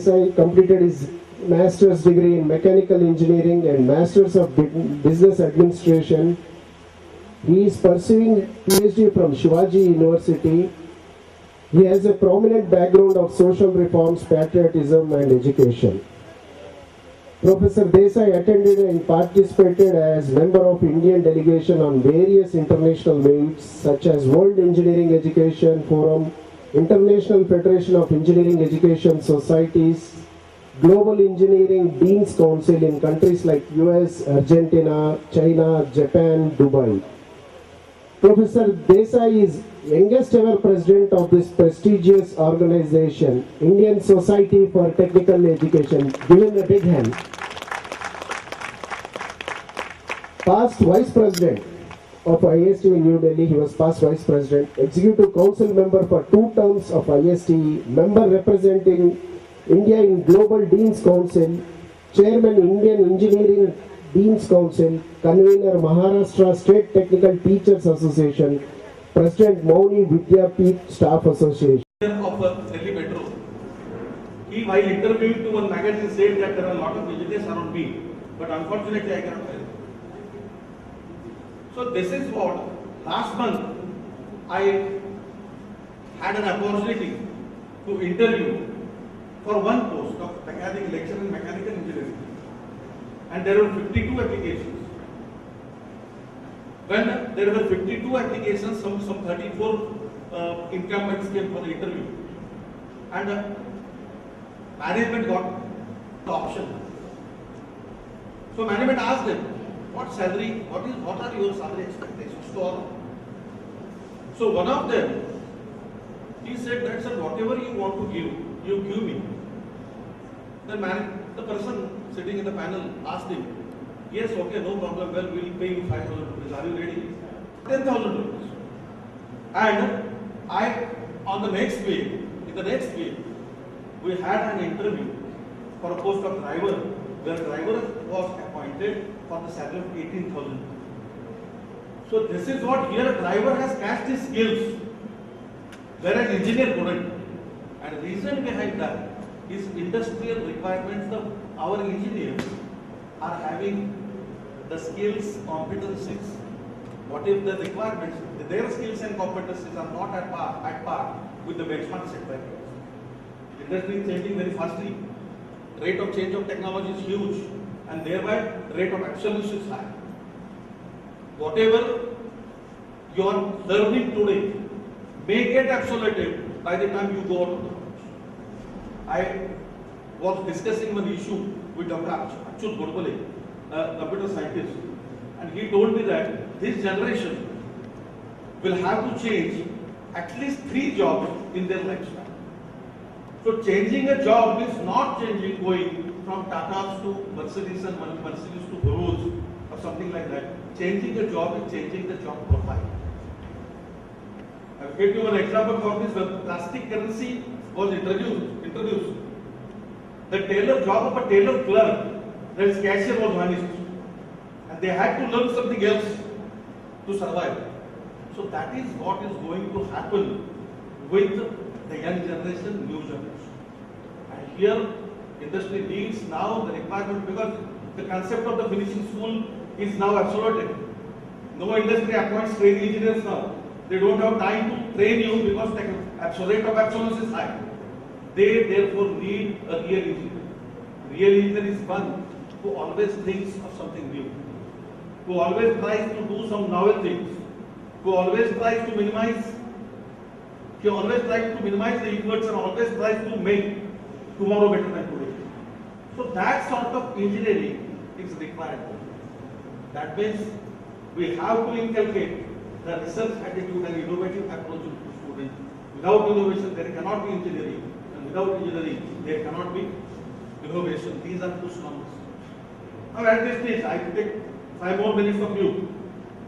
Desai completed his master's degree in mechanical engineering and master's of business administration. He is pursuing PhD from Shivaji University. He has a prominent background of social reforms, patriotism and education. Professor Desai attended and participated as member of Indian delegation on various international meets such as World Engineering Education Forum, International Federation of Engineering Education Societies, Global Engineering Deans Council in countries like US, Argentina, China, Japan, Dubai. Professor Desai is youngest ever president of this prestigious organization, Indian Society for Technical Education. Give him a big hand. Past Vice President of IST in New Delhi, he was past Vice President, Executive Council member for 2 terms of IST, member representing India in Global Deans Council, Chairman Indian Engineering Deans Council, Convener Maharashtra State Technical Teachers Association, President Mauni Vidyapeeth Staff Association. Of Delhi Metro, he while interviewing to one magazine said that there are a lot of engineers around me, but unfortunately I cannot help. So this is what last month I had an opportunity to interview for one post of mechanical lecturer in mechanical engineering, and there were 52 applications. When there were 52 applications, some 34 incumbents came for the interview, and management got the option. So management asked them, what salary, what are your salary expectations to all? So one of them, he said that, sir, whatever you want to give, you give me. Then the person sitting in the panel asked him, yes, okay, no problem, well, we will pay you 5,000 rupees, are you ready? 10,000 rupees. And on the next week, we had an interview for a post of driver, where driver was appointed for the salary of 18,000. So this is what here a driver has cast his skills, whereas engineer couldn't. And reason behind that is industrial requirements of our engineers are having the skills, competencies. What if the requirements, their skills and competencies are not at par with the benchmark set by us? Industry is changing very fastly. Rate of change of technology is huge, and thereby rate of obsolescence is high. Whatever you are learning today may get obsoleted by the time you go out of the college. I was discussing one issue with Dr. Achyut Godbole, a computer scientist, and he told me that this generation will have to change at least 3 jobs in their lifespan. So changing a job means not changing, going from Tata's to Mercedes and Mercedes to Rolls or something like that. Changing a job is changing the job profile. I will give you an example for this. When plastic currency was introduced, the tailor job of a tailor clerk, that is cashier, was vanished, and they had to learn something else to survive. So that is what is going to happen with the young generation, new generation. And here industry needs now the requirement, because the concept of the finishing school is now obsoleted. No industry appoints trainee engineers now. They don't have time to train you because the rate of obsolescence is high. They therefore need a real engineer. Real engineer is one who always thinks of something new, who always tries to do some novel things, who always tries to minimize the efforts and always tries to make tomorrow better than today. So that sort of engineering is required. That means we have to inculcate the research attitude and innovative approach to students. Without innovation, there cannot be engineering, and without engineering, there cannot be innovation. These are push numbers. Now at this stage, I will take 5 more minutes of you.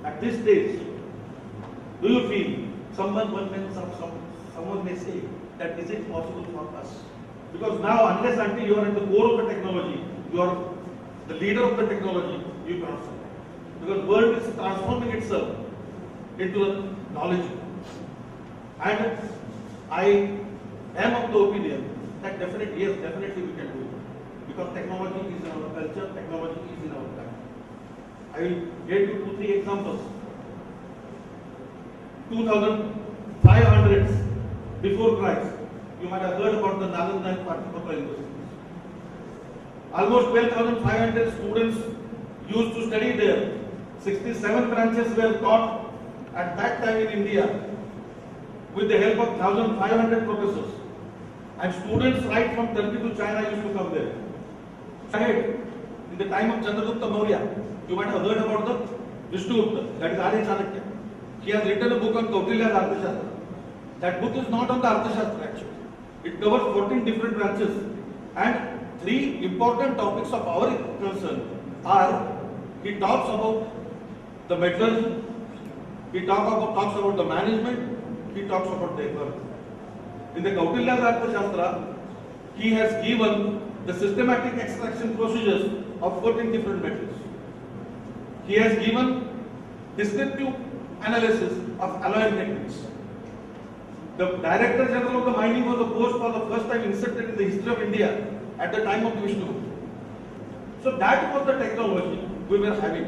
At this stage, do you feel someone may say that is it possible for us? Because now, unless until you are at the core of the technology, you are the leader of the technology, you cannot survive. Because the world is transforming itself into a knowledge. And I am of the opinion that definitely, yes, definitely we can do it. Because technology is in our culture, technology is in our time. I will give you 2-3 examples. 2500s before Christ, you might have heard about the Nalanda and Patliputra universities. Almost 12,500 students used to study there. 67 branches were taught at that time in India with the help of 1,500 professors. And students right from Turkey to China used to come there. Ahead, in the time of Chandragupta Maurya, you might have heard about the Vishnugupta, that is Arya Chanakya. He has written a book on Kautilya's Arthashastra. That book is not on the Arthashastra actually. It covers 14 different branches. And 3 important topics of our concern are, he talks about the metallurgy, he talks about the management, he talks about the economy. In the Kautilya's Arthashastra, he has given the systematic extraction procedures of 14 different metals. He has given descriptive analysis of alloying techniques. The Director General of the Mining was a post for the first time inserted in the history of India at the time of Vishnu. So that was the technology we were having.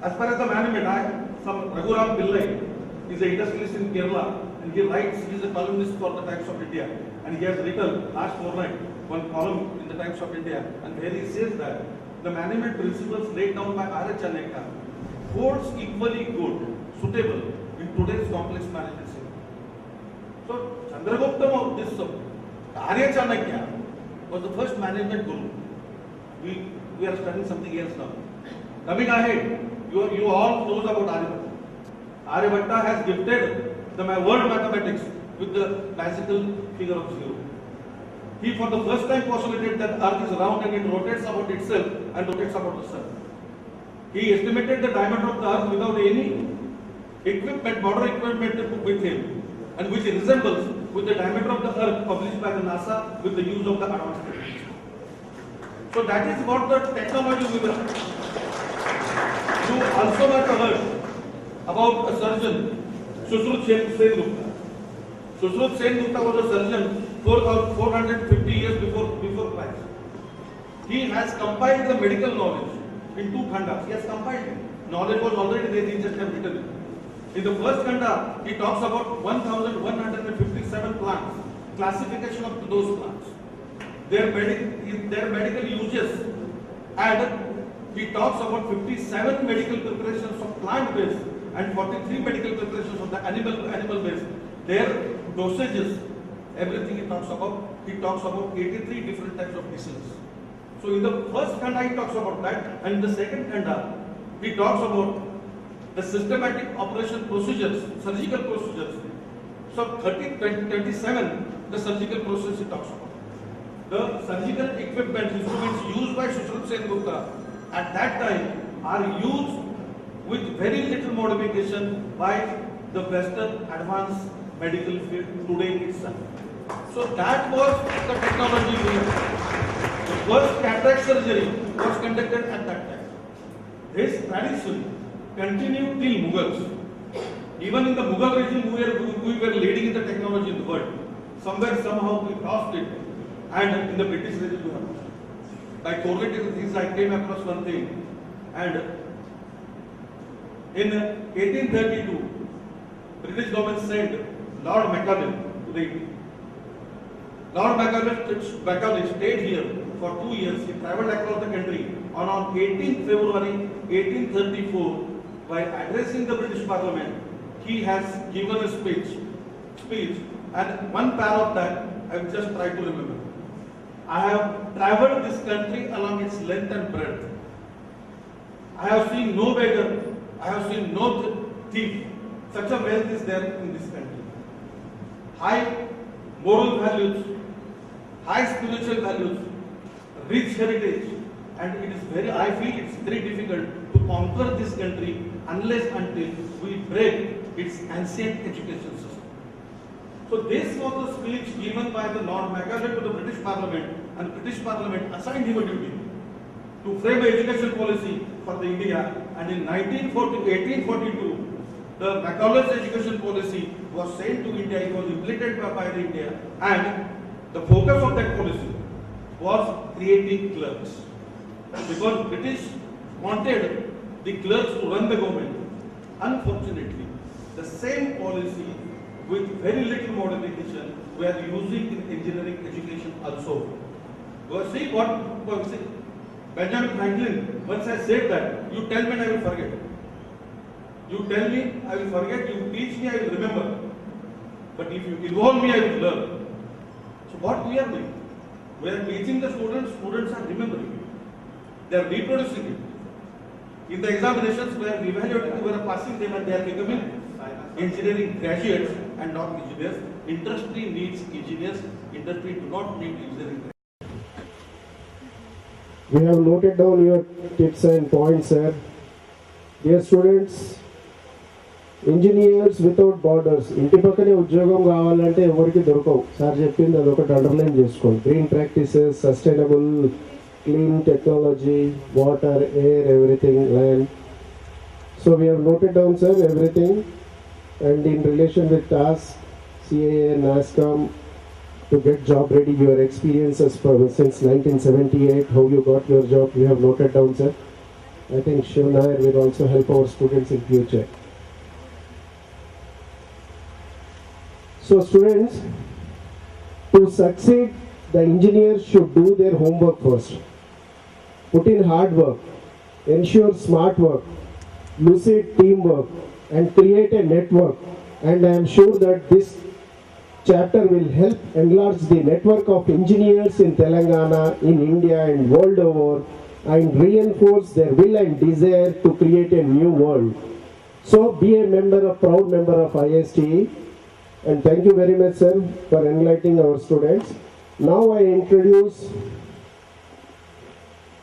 As far as the management, some Raghuram Pillai is an industrialist in Kerala, and he writes, he is a columnist for the Times of India, and he has written last fortnight one column in the Times of India, and where he says that the management principles laid down by Arya Chanakya holds equally good, suitable in today's complex management system. So Chandragupta of this Arya Chanakya was the first management guru. We are studying something else now. Coming ahead, you all knows about Aryabhatta. Aryabhatta has gifted the world mathematics with the classical figure of 0. He for the first time postulated that Earth is round and it rotates about itself and rotates about the sun. He estimated the diameter of the Earth without any equipment, modern equipment with him, and which resembles with the diameter of the Earth published by the NASA with the use of the advanced techniques. So that is what the technology we will. You also might have heard about a surgeon, Sushrut Sengupta. Sushrut Sengupta was a surgeon 450 years before Christ. He has compiled the medical knowledge in 2 khandas. He has compiled it. Knowledge was already there, he just have written it. In the first khanda, he talks about 1,157 plants, classification of those plants, their medical uses, and he talks about 57 medical preparations of plant-based and 43 medical preparations of the animal-based, their dosages, everything he talks about. He talks about 83 different types of medicines. So in the first khanda he talks about that, and in the second khanda he talks about the systematic operation procedures, surgical procedures. So 27, the surgical process he talks about. The surgical equipment, instruments used by Sushrut Sengupta at that time are used with very little modification by the Western advanced medical field today itself. So that was the technology we had. The first cataract surgery was conducted at that time. This tradition continued till Mughals. Even in the Mughal regime, we were leading in the technology in the world. Somewhere, somehow, we lost it. And in the British regime, we have lost it. By correlating things, I came across one thing. And in 1832, British government sent Lord Macaulay to the India. Lord Macaulay stayed here for 2 years. He travelled across the country. On 18 February 1834, by addressing the British Parliament, he has given a speech, and one part of that I will just try to remember. I have travelled this country along its length and breadth. I have seen no beggar, I have seen no thief. Such a wealth is there in this country. High moral values, high spiritual values, rich heritage, and it is I feel it's very difficult to conquer this country unless until we break its ancient education system. So this was the speech given by the Lord Macaulay to the British Parliament, and the British Parliament assigned him a duty to frame an education policy for the India, and in 1842, the Macaulay's education policy was sent to India, it was implemented by the India, and The focus of that policy was creating clerks. Because British wanted the clerks to run the government. Unfortunately, the same policy with very little modernization we are using in engineering education also. See what see, Benjamin Franklin once has said that, you tell me and I will forget. You tell me, I will forget. You teach me, I will remember. But if you involve me, I will learn. So what we are doing? We are teaching the students, students are remembering it. They are reproducing it. In the examinations, we are evaluating, we are passing them and they are becoming engineering graduates and not engineers. Industry needs engineers. Industry do not need engineering graduates. We have noted down your tips and points, sir. Dear students, engineers without borders, ఇంటి పక్కనే ఉద్యోగం కావాలంటే ఎవరికి దొరకవు. Sir చెప్పింది అదొకటి underline చేసుకోండి. Green practices, sustainable, clean technology, water, air, everything, land. So we have noted down sir everything. And in relation with task, CAA, NASCOM, to get job ready, your experiences since 1978, how you got your job, you have noted down, sir. I think Shiv Nair will also help our students in future. So students, to succeed, the engineers should do their homework first. Put in hard work, ensure smart work, lucid teamwork, and create a network. And I am sure that this chapter will help enlarge the network of engineers in Telangana, in India and world over, and reinforce their will and desire to create a new world. So be a member, a proud member of ISTE, and thank you very much, sir, for enlightening our students. Now I introduce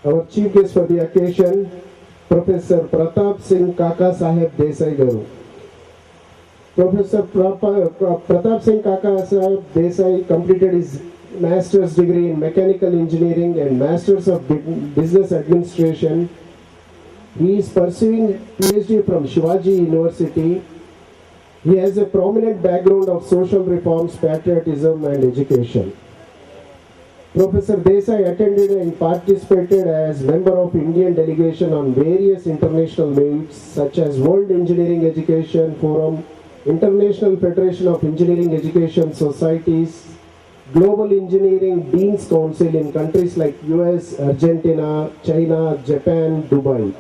our chief guest for the occasion, Professor Pratap Singh Kaka Saheb Desai Garu. Professor Pratap Singh Kaka Saheb Desai completed his master's degree in mechanical engineering and master's of business administration. He is pursuing PhD from Shivaji University. He has a prominent background of social reforms, patriotism and education. Professor Desai attended and participated as member of Indian delegation on various international meets such as World Engineering Education Forum, International Federation of Engineering Education Societies, Global Engineering Deans Council in countries like US, Argentina, China, Japan, Dubai.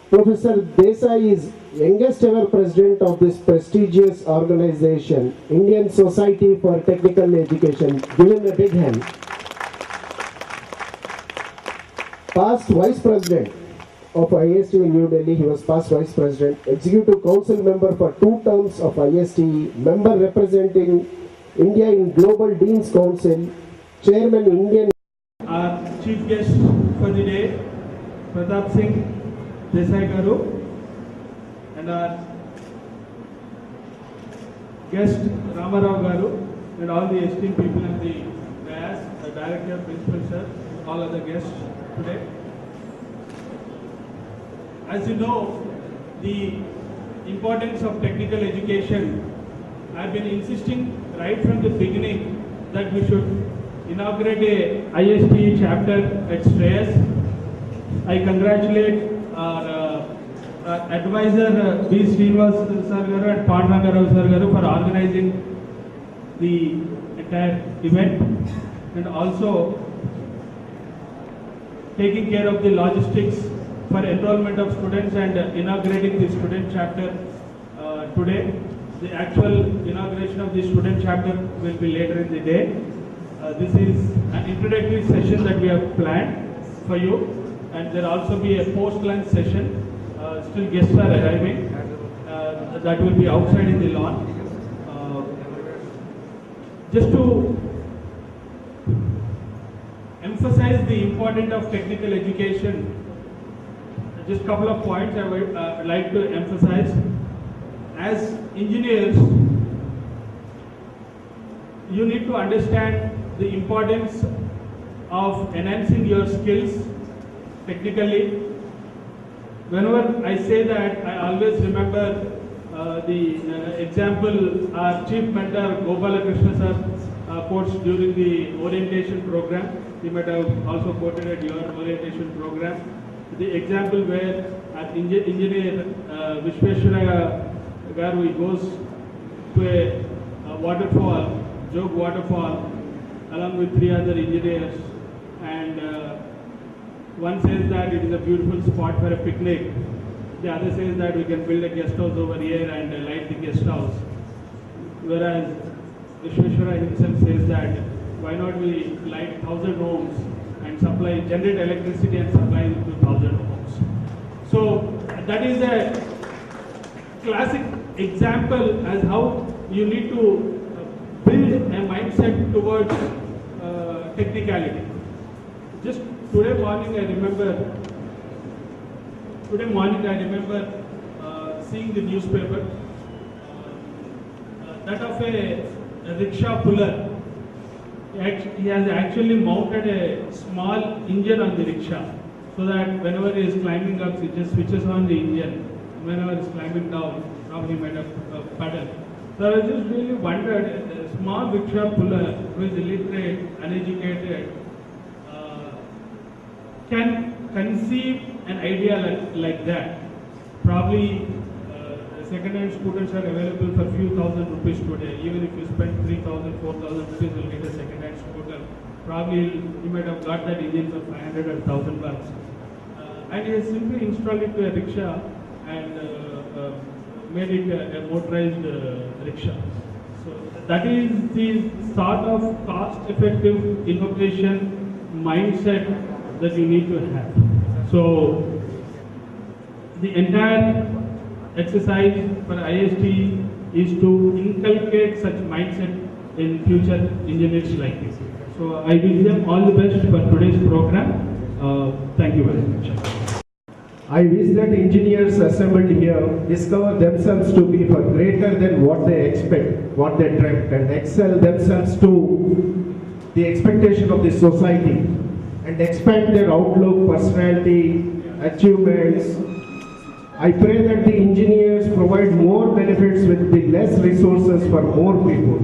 Professor Desai is youngest ever president of this prestigious organization, Indian Society for Technical Education. Give him a big hand. Past vice president of ISTE in New Delhi, he was past vice president, executive council member for 2 terms of ISTE, member representing India in Global Deans Council, chairman Indian. Our chief guest for the day, Pratap Singh Desai Garu, and our guest Ramarao Garu, and all the esteemed people in the dais, the director, principal sir, all other guests today. As you know, the importance of technical education, I've been insisting right from the beginning that we should inaugurate a ISTE chapter at Shreyas. I congratulate our advisor B. Srinivas Sir Garu and Pandrangarao Sir Garu for organizing the entire event and also taking care of the logistics for enrollment of students and inaugurating the student chapter today. The actual inauguration of the student chapter will be later in the day. This is an introductory session that we have planned for you, and there will also be a post-lunch session. Still guests are arriving. That will be outside in the lawn. Just to emphasize the importance of technical education, just a couple of points I would like to emphasize. As engineers, you need to understand the importance of enhancing your skills technically. Whenever I say that, I always remember the example our chief mentor Gopala Krishna sir quotes during the orientation program. You might have also quoted at your orientation program. The example where engineer Vishweshwaraya Garu goes to a waterfall, Jog waterfall, along with 3 other engineers, and one says that it is a beautiful spot for a picnic. The other says that we can build a guest house over here and light the guest house. Whereas Vishweshwaraya himself says that why not we light 1,000 homes and generate electricity and supply it to 1,000 homes. So that is a classic example as how you need to build a mindset towards technicality. Just today morning I remember seeing the newspaper that of a rickshaw puller. He has actually mounted a small engine on the rickshaw, so that whenever he is climbing up, he just switches on the engine. Whenever he is climbing down, now he might have paddle. So I just really wondered, a small rickshaw puller who is illiterate, uneducated, can conceive an idea like that. Probably second-hand scooters are available for few thousand rupees today. Even if you spend 3,000, 4,000 rupees, you'll get a second-hand scooter. Probably you might have got that engine for 500 or 1,000 bucks. And he has simply installed it to a rickshaw and made it a motorized rickshaw. So that is the sort of cost-effective innovation mindset that you need to have. So the entire exercise for IST is to inculcate such mindset in future engineers like this. So I wish them all the best for today's program. Thank you very much. I wish that engineers assembled here discover themselves to be for greater than what they expect, what they dreamt, and excel themselves to the expectation of the society and expand their outlook, personality, achievements. I pray that the engineers provide more benefits with the less resources for more people.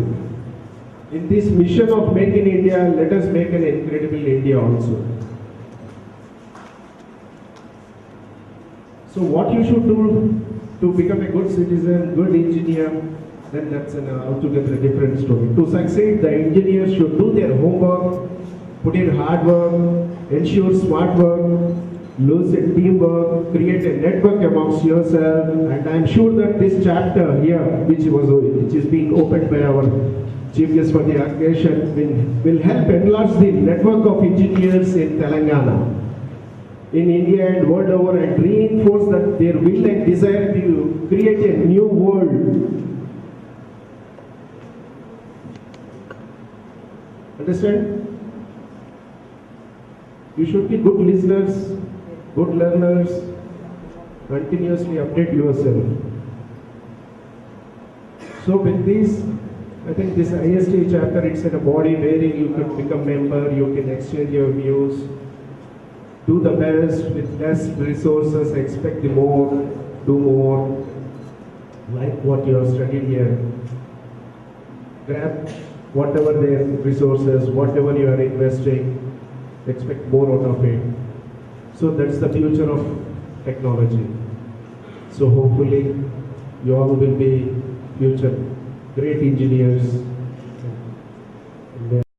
In this mission of Make in India, let us make an incredible India also. So what you should do to become a good citizen, good engineer, then that's an altogether different story. To succeed, the engineers should do their homework, put in hard work, ensure smart work, lucid teamwork, create a network amongst yourself, and I am sure that this chapter here, which is being opened by our chief guest for the occasion, will help enlarge the network of engineers in Telangana, in India and world over, and reinforce that their will and desire to create a new world. Understand? You should be good listeners, good learners, continuously update yourself. So with this, I think this IST chapter, it's in a body wherein you can become member, you can exchange your views, do the best with less resources, expect the more, do more, like what you have studied here. Grab whatever their resources, whatever you are investing, expect more out of it. So that's the future of technology. So hopefully you all will be future great engineers